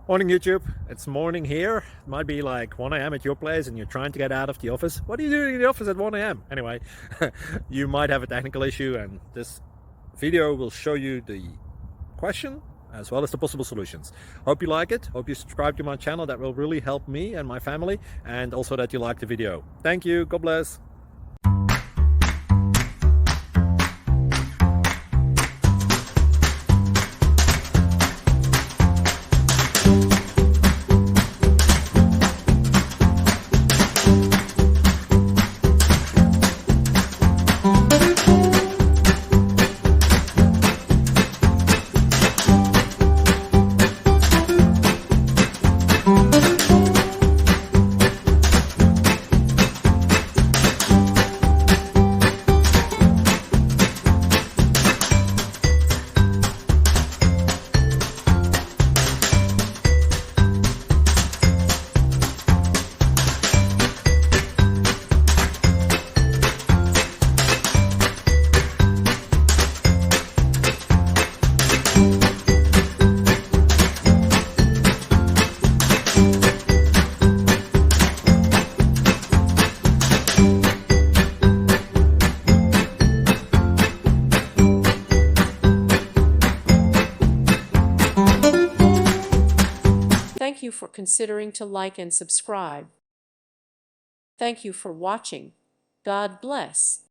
Morning YouTube, it's morning here. It might be like 1 a.m. at your place and you're trying to get out of the office. What are you doing in the office at 1 a.m.? Anyway, you might have a technical issue and this video will show you the question as well as the possible solutions. Hope you like it, hope you subscribe to my channel. That will really help me and my family, and also that you like the video. Thank you, God bless. Thank you for considering to like and subscribe. Thank you for watching. God bless.